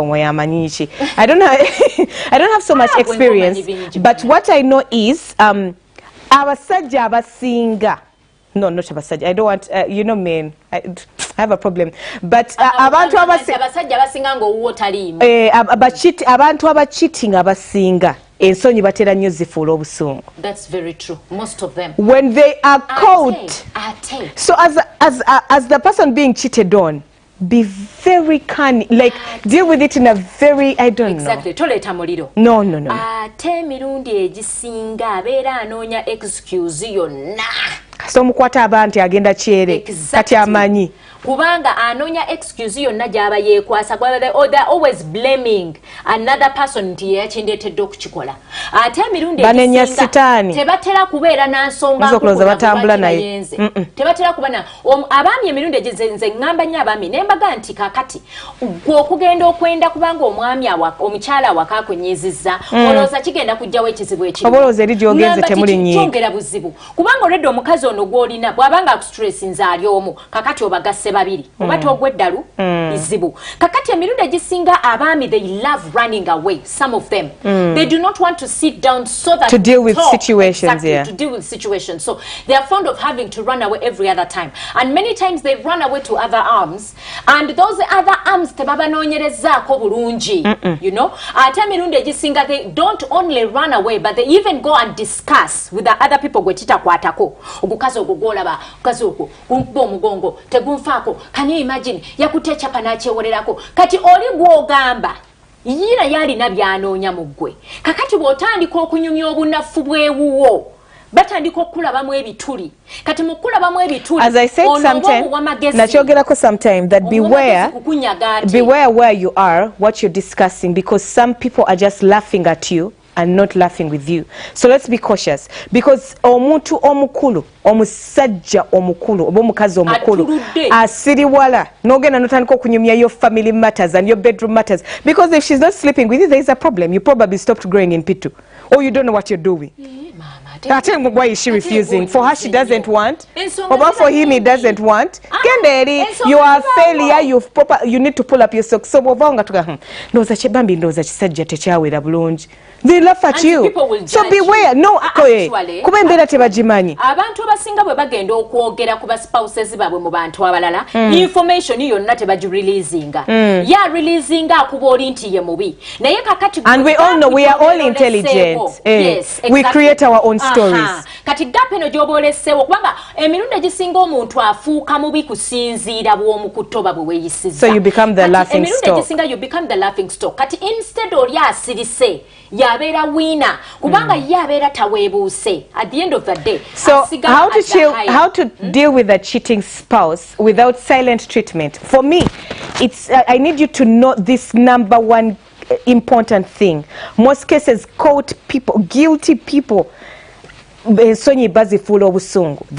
so much experience. But what I know is, abasajja abasinga. No, not abasajja. I don't want, you know, men. I have a problem. But abantu abasajja abasinga ng'owuwo taliimu. Abantu abacheating abasinga. Ensonyi batera nnyo zifuula obusungu. That's very true. Most of them. When they are caught. So as the person being cheated on, be very cunning. Like deal with it in a very, I don't know. Exactly. Toleta muliro. No. Ate mirundi egisinga abeera anoonya excuse yonna. So mukwata abantu agenda kyere. Kati amanyi. Kubanga anoonya excuse yonna gy'aba yeekwasa or they're always blaming another person nti yeyakindeetedde okukikola. Ate emirundi egisinga tebatera kubeera n'ansonga batambula naye. Tebatera kuba na abaami emirundi egizenze ngamba nnyo abaami ne mbaga nti kakati okugenda okwenda kubanga omwami omukyala wakaakunyiizizza olowooza kigenda kujjawo ekizibu ekiri. Obolooza eri gy'ogenze temuli nyiiga. Kyongera buzibu kubanga olwedde omukazi ono gw'olina bw'abanga akustress ali omu kakati obagasse babiri oba togweddalu izibu kakati emirundi egisinga abaami they love running away. Some of them they do not want to sit down so that to deal with situations. To deal with situations, so they are fond of having to run away every other time, and many times they run away to other arms, and those other arms tebabanoonyerezaako bulungi. You know, ate emirundi egisinga they don't only run away but they even go and discuss with the other people gwe kitakwatako. Ogukazi ogwo gw'olaba omukazi ogwo gumkuba omugongo tegunfaako. Can you imagine yakutte ekyapa n'akyewolerako kati oli gw'ogamba yina yalina by'anoonya mu ggwe kakati bw'otandika okunyumya obunafu bw'ewuwo batandika okulabamu ebituli kati mu kulabamu ebituli as I said sometime nakyogerako sometime that beware where you are, what you're discussing, because some people are just laughing at you and not laughing with you. So let's be cautious, because omuntu omukulu, omusajja omukulu, oba omukazi omukulu asiriwala nogenda notandika okunyumya your family matters and your bedroom matters, because if she's not sleeping with you, there is a problem. You probably stopped growing in pitu, or you don't know what you're doing. Why is she refusing? For her, she doesn't want. But for him, he doesn't want. Kenderi, you are a failure. You need to pull up your socks. So they laugh at you. So beware. No, kubembera tebajimanyi. Abantu abasinga bwe bagenda okwogera ku spouses babwe mu bantu abalala, information yonna tebagireleasinga. Ya releasinga akuba oli nti ye mubi. Naye kakati and we all know we are all intelligent. Yes, exactly. We create our own stories. Kati gap eno gyoboleseewo kubanga emirundi egisinga omuntu afuuka mubi kusinziira bw'omukutoba bwe weeyisiza. So you become the laughing stock. Emirundi egisinga you become the laughing stock. Kati instead oli asirise yabeera wiina kubanga ye abeera taweebuuse at the end of the day. So how to deal with a cheating spouse without silent treatment? For me, it's I need you to know this number one important thing. Most cases, caught people, guilty people, they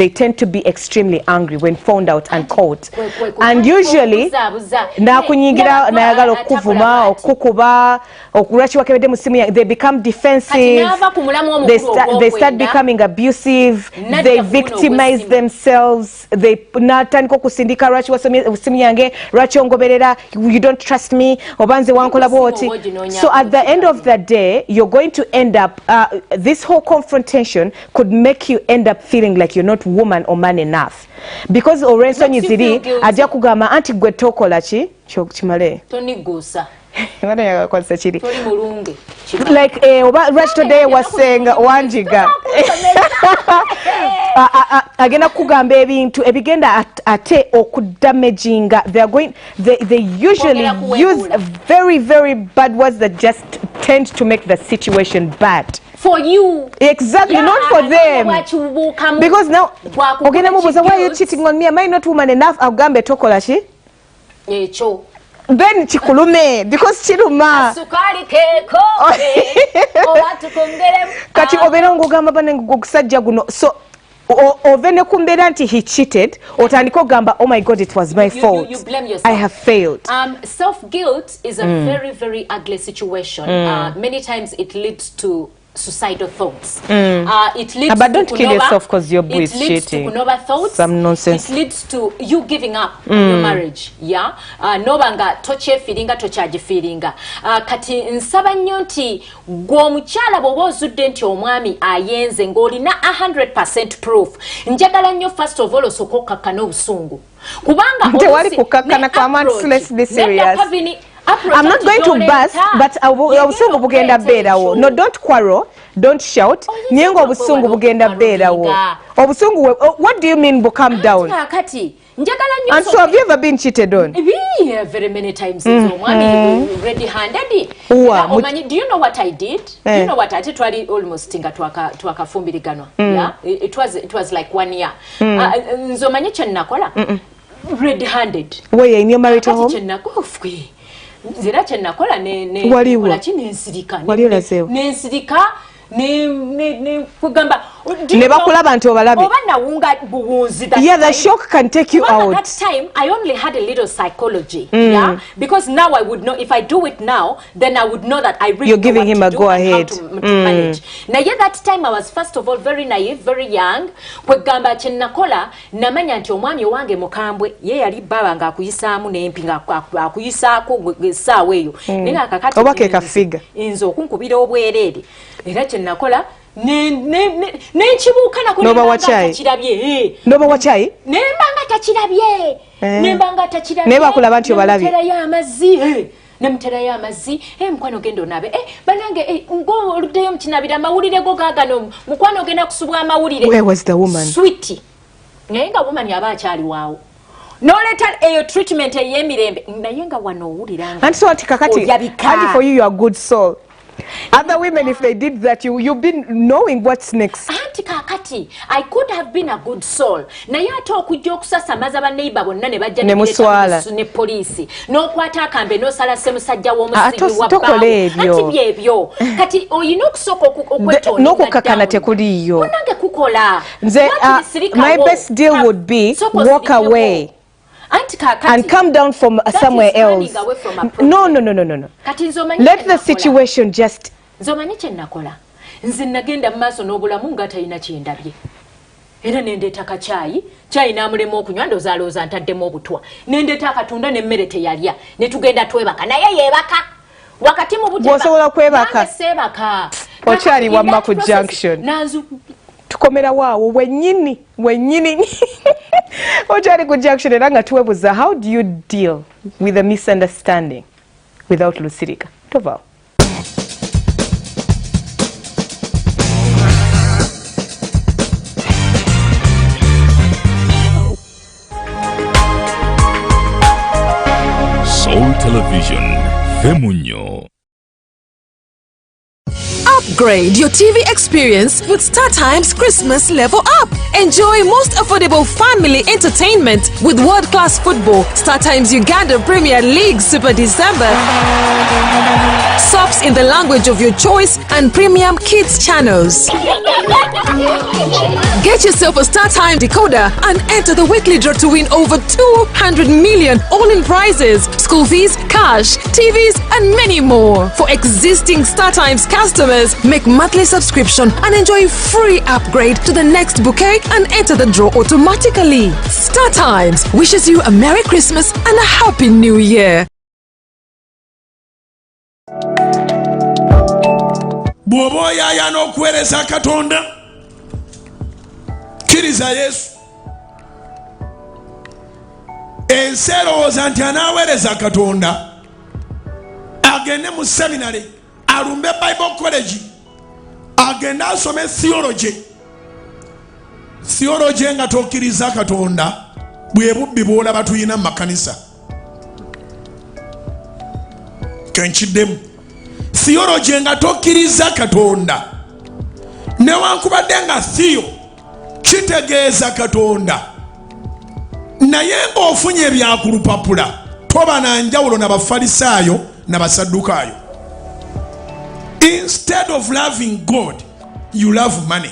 tend to be extremely angry when found out and caught. And usually, they become defensive, they start becoming abusive, they victimize themselves, you don't trust me. So at the end of the day, you're going to end up, this whole confrontation could make you end up feeling like you're not woman or man enough, because orenso nyiziri ajja kugamba anti gwe tokola ki chimale toni gusa wana ya kwanza chiri toli mulunge like right today was saying wanjiga agenda kugamba ebintu ebigenda ate okudamaginga. They usually use very very bad words that just tend to make the situation bad for you. Exactly, yeah, not for them. Because now, okay, why are you cheating on me? Am I not woman enough? Agambe tokola shi? Echo. Then chikulume because chiluma. Sukari keko. Kati obera ngogamba bane ngokusajja guno. So ovene kumbera nti he cheated otandiko gamba oh my god it was my fault. You blame yourself. I have failed. Self-guilt is a very very ugly situation. Many times it leads to suicidal thoughts. It leads but don't to kill yourself because your boy is cheating. It leads to kunova thoughts. Some nonsense. It leads to you giving up on your marriage. Yeah. Nobanga toche feelinga tochaji feelinga. Kati nsaba nnyo nti gw'omukyala bw'oba ozudde nti omwami ayenze ng'olina 100% proof. Njagala nnyo first of all osooka okkakkana obusungu. Kubanga tewali kukakkana kwa man's let's be serious. I'm not going to burst, but obusungu bugenda bbeerawo. No, don't quarrel, don't shout. Nyengo obusungu bugenda bbeerawo. Obusungu, what do you mean calm down? And so have you ever been cheated on? Yeah, very many times. Ready-handed. Do you know what I did? Do you know what I did? Almost tinga tuaka fumbirigano. Yeah, it was like 1 year. Nzomanye chenakola. Ready-handed. Were you in your marital home? Zira chenakola ne waliwo nsirika ne kugamba ne bakulaba nti obalabe oba nawunga buwunzi. Yeah, the shock can take you out. At that time I only had a little psychology. Yeah, because now I would know if I do it now, then I would know that I really you're giving him a go ahead to manage. Now yeah, that time I was first of all very naive, very young. Kwegamba chenakola namanya nti omwami wange mukambwe ye yali baba nga akuyisaamu n'empinga akuyisaako essaawa eyo nenga kakati obake kafiga inzo okunkubira obwereere era chenakola nenkibuuka noba wakyai nembanga takirabye naye bakulaba nti obalabye nemuterayo amazzi mukwano genda onabe banange ng'oluddeyo mukinabira amawulire go gaagano mukwano ogenda kusubwa amawulire. Where was the woman? Sweet naye nga woman yaba akyali waawo noleta eyo treatment ey'emirembe naye nga wano owuliranga and so ati kakati for you are good soul. Other women, if they did that, you've been knowing what's next. Anti kakati, I could have been a good soul. Na yato okujja okusasamaza baneiba bonna ne bajja ne police. No kwata akambe no sala semusajja w'omusingi wa bawo. Anti byebyo. Kati oyina okusooka okwetonda. N'okukkakkana tekuliyo. Munange kukola. My best deal would be walk away. And come down from somewhere else. No. Let the situation just. Nzomanyi kye nakola. Nze nagenda maaso n'obulamu nga talina kyendabye. Era nendeeta kacaayi, caayi n'amulema okunywa ndozaalooza ntaddemu obutwa. Nendeeta akatunda n'emmere teyalya. Ne tugenda twebaka. Naye yeebaka. Wakati mu buteba. Bw'osobola kwebaka. Nange seebaka. Okyali wamma ku junction. Tukomera waawo wennyini okyali ku junction era nga tuwebuza how do you deal with a misunderstanding without lusirika tovaawo. Television, Femunyo. Upgrade your TV experience with StarTimes Christmas Level Up. Enjoy most affordable family entertainment with world-class football, StarTimes Uganda Premier League Super December, subs in the language of your choice, and premium kids channels. Get yourself a StarTimes decoder and enter the weekly draw to win over 200 million all-in prizes, school fees, cash, TVs, and many more. For existing StarTimes customers, make monthly subscription and enjoy free upgrade to the next bouquet and enter the draw automatically. StarTimes wishes you a Merry Christmas and a Happy New Year. Bwoba oyaya n'okuweereza Katonda, kkiriza Yesu. Ensi erowooza nti anaaweereza Katonda agende mu seminary, alumbe Bible College, agende asome theology. Theology nga tokkiriza Katonda bwe bubbi bw'olaba tuyina mu makanisa. Kenkiddemu. Theology nga tokkiriza Katonda newankubadde nga theo kitegeeza Katonda naye ng'ofunye ebyakulupapula toba na njawulo n'Abafalisaayo n'Abasaddukaayo. Instead of loving God, you love money.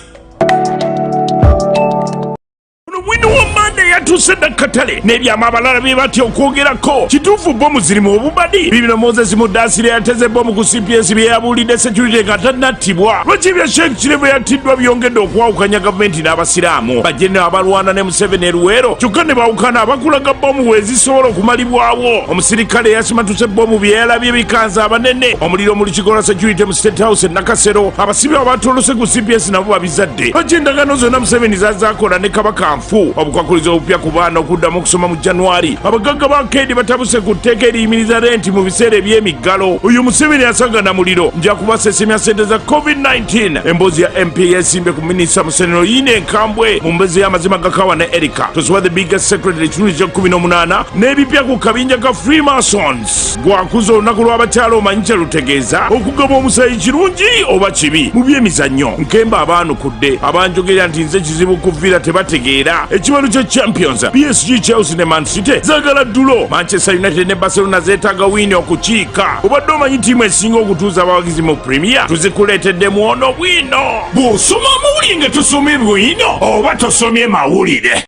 Wino wa Monday yatuse Katale n'ebyama abalala bye batya okwogerako. Kituufu bomu ziri mu obubadi. Bibino Moses Mudaasire yateze bomu ku CPS bye yabuulidde security nga tannattibwa. Lwaki bya Sheikh Kirebe yatiddwa byongedde okwawukanya gavumenti n'Abasiraamu. Bajene abalwana ne Museveni e Luweero kyokka ne bawukana abakulaga bomu wezisobola okumalibwawo. Omusirikale yasimatuse bomu bye yalabye bikanza abanene. Omuliro mu lukiiko lwa security mu State House e Nakasero. Abasibe abatolose ku CPS nabo babizadde. Lwaki endagaano zonna Museveni zazaakola ne Kabaka Nfu obukwakuliza obupya ku baana okuddamu okusoma mu January. Abagagga ba Kedi batabuse ku tteeka eriyimiriza renti mu biseera eby'emiggalo. Oyo Museveni yasagana muliro nja kubasesemya ssente za COVID-19. Emboozi ya MP yesimbe ku minisita Musenero Yine Enkambwe mu mbezi y'amazima gakawa ne Erika. Tosoba the biggest secretary ekitundu kya 18 n'ebipya ku kabinja ka Freemasons. Gwakuza olunaku lw'abakyala omanyi kye lutegeeza okugaba omusayi kirungi oba kibi mu by'emizannyo. Nkemba abaanukudde abanjogerera nti nze kizibu kuviira tebategeera. Ekiwalu kya Champions PSG, Chelsea ne Man City zagala ddulo. Manchester United ne Barcelona zeetaaga wini okukiika. Obadde omanyi ttiimu esinga okutuuza abawagizi mu Premier tuzikuleetedde mu ono bwino. Bw'osoma amawulire nga tosomye bwino oba tosomye mawulire.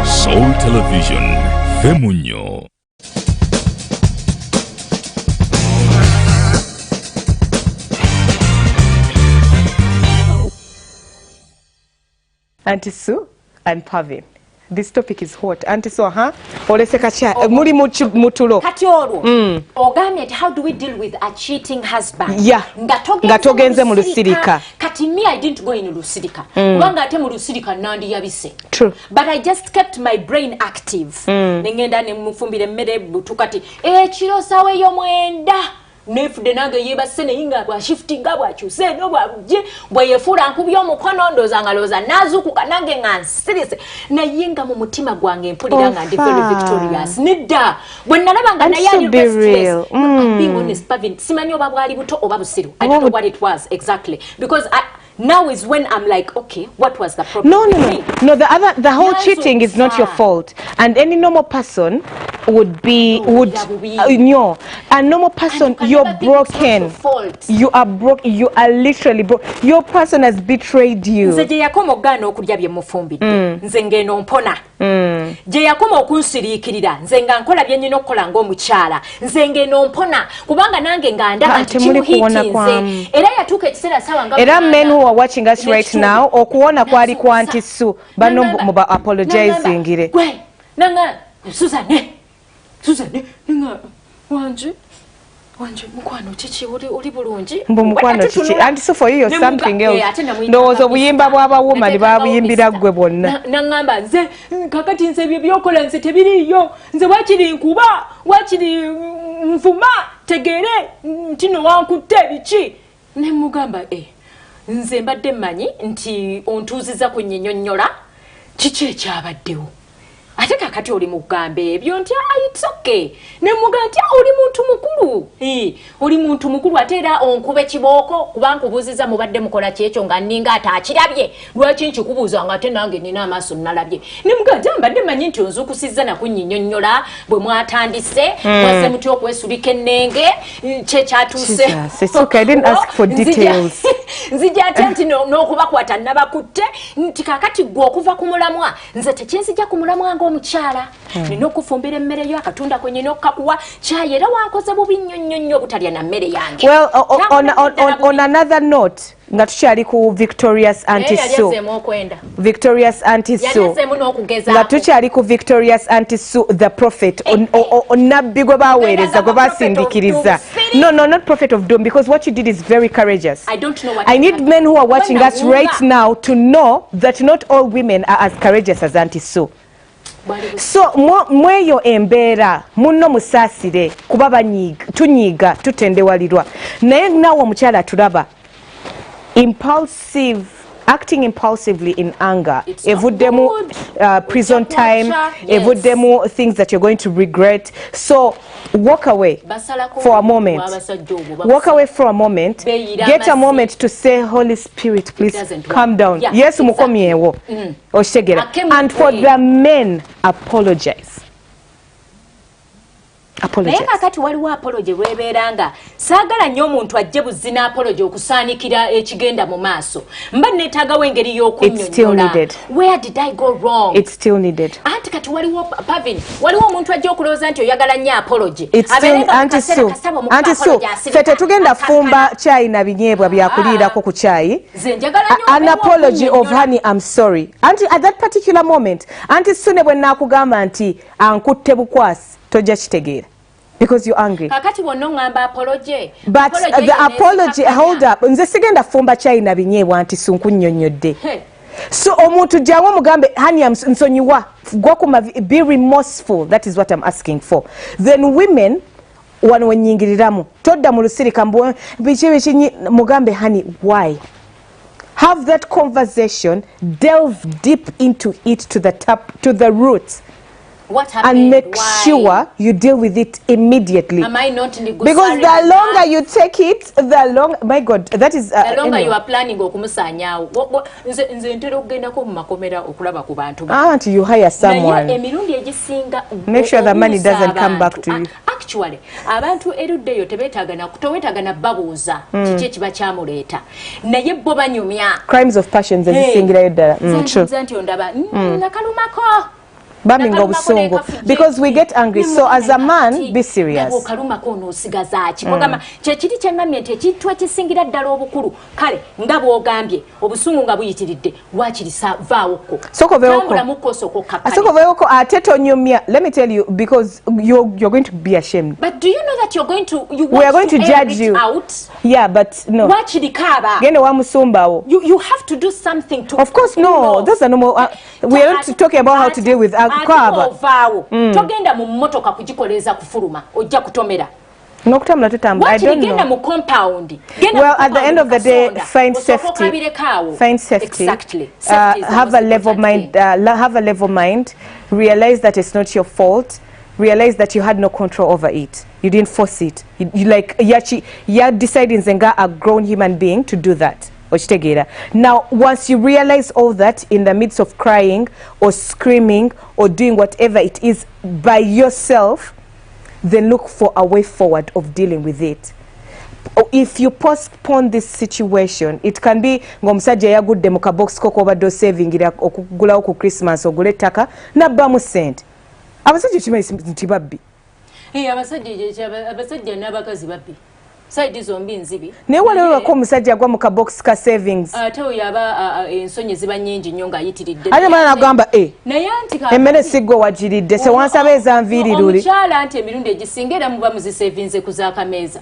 Soul Television, Femunyo. Auntie Sue and Pavin. This topic is hot. Auntie Sue, olese kacha muri mutulo. Kati olwo. Ogambye how do we deal with a cheating husband? Yeah. Ngatogenze mu lusirika. Kati me I didn't go in lusirika. Kubanga ate mu lusirika nandi yabise. True. But I just kept my brain active. Nengenda ne mufumbire mmere butukati. Kiro sawe yo mwenda. Nefude nange yebase neyinga bwa shifting bwa kyuse no bwa buje bwe yefura nkubi omukono ndoza ngaloza nazukuka nange ngansirise nayinga mu mutima gwange mpulira nga ndi very victorious nidda bwe nalaba nga naye ali restless. Being honest, Pavin, simanyo babwali buto oba busiru. I don't know what it was exactly because now is when I'm like, okay, what was the problem? No, the whole cheating is not your fault, and any normal person would a normal person, you're broken. You are broken. You are literally broken. Your person has betrayed you. Nze je yakomo gano okudya bye mufumbidde. Nze ngeno mpona. Je yakomo okunsiriikirira. Nze nga nkola bye nnina okukola ng'omukyala. Nze ngeno mpona kubanga nange nga ndaba nti kimuhiitinze. Era yatuuka ekiseera sawa nga era men who are watching us right now okuwona kwali kwa Auntie Sue bano muba apologizing ire. Nanga Suzanne ninga wanje mukwano chichi uli bulungi mbo mukwano chichi and so for you something else ndozo buyimba bwaba woman babuyimbira gwe bonna nangamba nze kakati nze bye byokola nze tebiriyo nze wakiri nkuba wakiri nfuma tegere ntino wankutte bichi ne mugamba nze mbadde manyi nti ontuuziza ku nnyonyola kiki ekyabaddewo ate kakati oli mugambe ebyo nti it's okay ne muganti oli muntu mukulu oli muntu mukulu ate era onkube kibooko kuba nkubuuziza mubadde mukola kyekyo nga nninga ate akirabye lwaki nkikubuuza nga ate nange nina amaaso nalabye ne muganti mbadde manyi nti onzukusizza nakunnyinnyonnyola bwe mwatandise mwaze muti okwesulika ennenge kyekyatuuse nzija ate nti n'okubakwata nabakutte nti kakati gwe okuva ku mulamwa nze tekyenzija ku mulamwa ng'omukyala nina okufumbira emmere yo akatunda kwe nyina okukakuwa kyayi era wankoze bubi nnyo butalya na mmere yange. Well, on another note nga tukyali ku Victorious Auntie Sue. Victorious Auntie Sue. Nga tukyali ku Victorious Auntie Sue the prophet nabbi gwe baweereza gwe basindikiriza. No, not prophet of doom, because what you did is very courageous. I don't know what I need men who are watching us right now to know that not all women are as courageous as Auntie Sue. So mweyo embeera munno musaasire kuba tunyiiga tutendewalirwa naye naawe omukyala tulaba acting impulsively in anger evuddemu prison time evuddemu things that you're going to regret. So walk away for a moment, get a moment to say, Holy Spirit, please calm down. Yes, mukomyewo oshegera. And for the men, apologize. Naye kakati waliwo apology lwebeeranga saagala nnyo omuntu ajje buzina apology okusaanikira ekigenda mu maaso mba neetaagawo engeri y'okunnyonnyola where did I go wrong. It's still needed. Anti kati waliwo Pavin waliwo omuntu ajja okulowooza nti oyagala nnyo apology Auntie Sue ffe tetugenda fumba kyayi na binyeebwa byakuliirako ku kyayi. An apology of honey, I'm sorry. Auntie, at that particular moment Auntie Sue ne bwe nnaakugamba nti ankutte bukwasi tojja kitegeera because you're angry. Kakati wonna ngamba apology. But the apology, hold up. Nze sigenda fumba chai na binyeebwa Auntie Sue nkunnyonnyodde. So omuntu jawo mugambe hani nsonyiwa gwakuma be remorseful. That is what I'm asking for. Then women wano wenyingiriramu todda mu lusirika bichi mugambe hani why. Have that conversation, delve deep into it to the roots. What happened? And make sure you deal with it immediately. Am I not in the good because the longer you take it, the longer, my God, that is the longer you are planning okumusanyawo. Nze ntera okugendako mu makomera okulaba ku bantu. Until you hire someone. Emirundi egisinga make sure the money doesn't come back to you. Actually, abantu eruddeyo towetaaga na babuuza kiki ekiba kyamuleeta. Naye bo banyumya. Crimes of passion ezisingirayo ddala. Nti ondaba nakalumako. Bamming obusungu because we get angry. So as a man, be serious. Kyekiri kyengamye nti ekintu ekisingira ddala obukulu kale nga bw'ogambye obusungu nga buyitiridde waakirisa vaawoko sokoveeko ate tonyumya. Let me tell you, because you're going to be ashamed. But do you know that we are going to judge you out? Yeah, but no. Gende wa musumbawo. You have to do something to. Of course, no. Those are normal. We are not talking about how to deal with togenda mu mmotoka kugikoleza kufuluma ojja kutomera nokutamula tutambula. I don't know. Mu compound. Well, at the end of the day, find safety. Exactly. Have a level mind. Have a level mind. Realize that it's not your fault. Realize that you had no control over it. You didn't force it. You're deciding zenga a grown human being to do that. Now, once you realize all that in the midst of crying or screaming or doing whatever it is by yourself, then look for a way forward of dealing with it. If you postpone this situation, it can be ngomusajja yagudde mu kabox ko obadde osavingira okugulawo ku Christmas ogule ettaka nabbamu ssente. Abasajja kimanyi nti babbi. Abasajja n'abakazi babbi. Side zombi nzibi. Ne walewe ko musajja gwa mu kabox ka savings. Ate oyaba ensonyi ziba nnyingi nnyo nga yitiridde. Ate mwana agamba naye anti ka emmere siggo wagiridde se wansaba ezanviiri luli. Omukyala anti emirundi egisinga era muba muzisevinze ku z'akameza.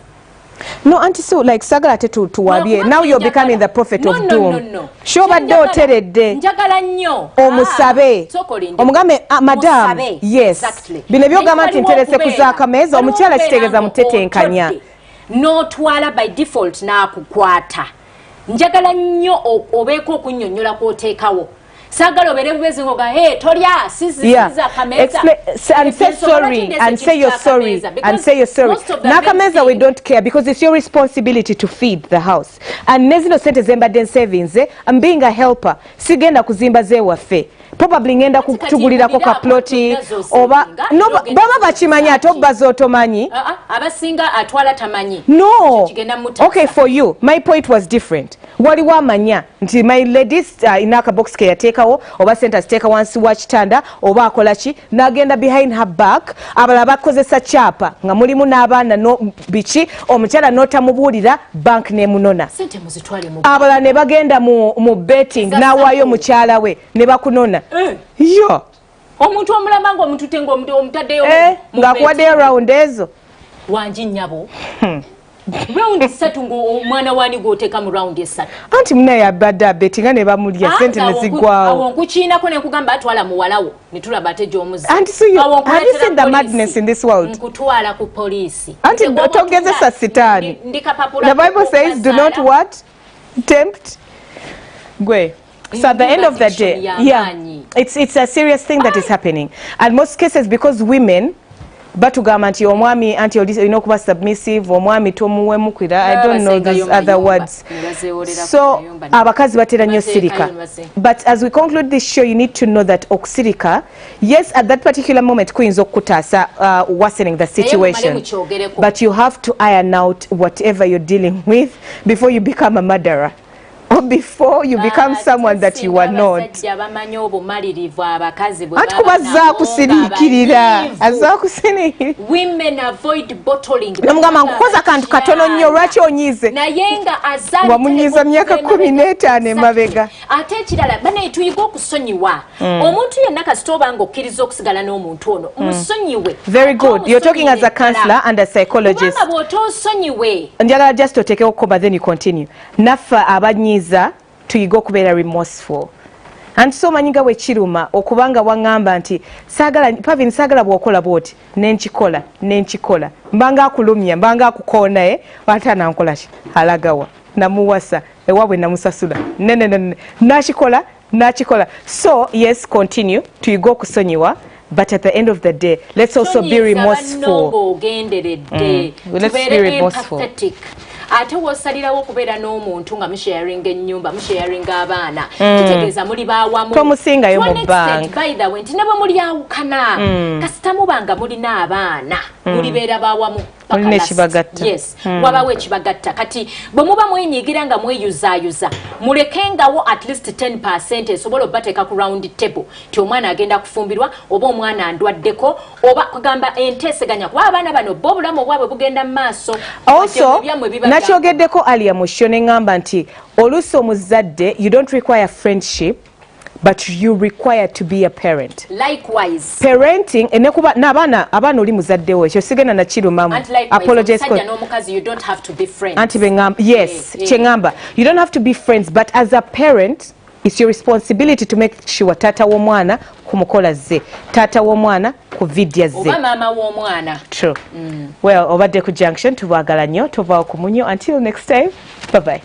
No, Auntie Sue, like sagala te tuwabye. Now you're becoming the prophet of doom. No. Shobadde oteredde. Njagala nnyo. Omusabe. Omugambe madam. Yes. Exactly. Bino byogamba nti nterese ku z'akameza omukyala kitegeeza mutetenkanya. N'otwala by default n'akukwata. Njagala nnyo obeeko okunnyonnyola kw'oteekawo. sagala obere bubezi ngoga hey tolya sisi kameza and say sorry and say you're sorry and say you're sorry nakameza we don't care because it's your responsibility to feed the house and nezino sente zembadde savings I'm being a helper sigenda kuzimba ze waffe probably ngenda kutugulirako ka ploti oba no baba bakimanya ate obazo otomanyi abasinga atwala tamanyi no okay for you my point was different waliwo amanya nti my ladies inaka box ke yateekawo oba center steeka wansi wa kitanda oba akola ki nagenda behind her back abala bakozesa chapa nga mulimu n'abaana no bichi omukyala notamubuulira bank nemunona abala ne bagenda mu betting nawayo mukyala we ne bakunona yo omuntu omulamba ngo omuntu tengo omutaddeyo ng'akuwaddeyo round ezo wanji nnyabo round 3 ngo omwana wani goteeka mu round 3 anti munaye abadde abetinga ne bamulya sente ne zigwawo awo nkukiinako ne nkugamba atwala muwalawo ne tulaba ate gy'omuzi anti so have you seen the madness in this world nkutwala ku poliisi anti togezesa sitaani the Bible says do not what tempt gwe. So at the end of the day, it's a serious thing that is happening. And most cases because women batugamba nti omwami anti olina submissive omwami tomuwe mukwira I don't know these other words so abakazi batera nnyo sirika but as we conclude this show you need to know that okusirika yes at that particular moment kuyinza okutaasa worsening the situation but you have to iron out whatever you're dealing with before you become a murderer or before you become someone that you are not. Women avoid bottling. Namugamba kantu katono nnyo lwaki onyize. Nayenga azali wamunyiza myaka 15 emabega. Ate ekirala bane tuyiga okusonyiwa. Omuntu yenna kasitoba ngo okkiriza okusigala n'omuntu ono. Musonyiwe. Very good. You're talking as a counselor and a psychologist. Kubanga bw'otosonyiwe. Njagala just oteekeko okukoba then you continue. Naffe abanyiza tuyiga okubeera remorseful. Anti so manyiga we kiruma okubanga wangamba nti sagala Pavin sagala bwokola bwoti nenkikola mbanga akulumya mbanga akukoona watana nkola ki alagawa namuwasa ewabwe namusasula nene nakikola so yes continue tuyiga okusonyiwa but at the end of the day let's also be remorseful. Let's be remorseful. Ate wosalirawo okubeera n'omuntu nga musharing ennyumba musharing abaana kitegeeza muli baawamu tomusingayo mu bank by the way nti nabo muli awukana kasita mubanga mulina abaana mulibeera baawamu yes wabawo ekibagatta kati bwe muba mwenyigira nga mweyuzaayuza mulekengawo at least 10% esobola obateeka ku round table ti omwana agenda kufumbirwa oba omwana andwaddeko oba kugamba enteeseganya kuba abaana bano bo obulamu obwabwe bugenda mu maaso also nakyogeddeko alia musho ne ngamba nti oluusi omuzadde you don't require friendship but you require to be a parent. Likewise. Parenting enekuba abaana oli muzadde wo ekyo sigenda na kirumamu. Apologize for you don't have to be friends. Anti bengamba yes chengamba you don't have to be friends but as a parent it's your responsibility to make sure tata w'omwana kumukola ze tata w'omwana ku vidya ze oba mama w'omwana. True. Well obadde ku Junction tubagala nnyo tuvaawo ku munyo until next time bye bye.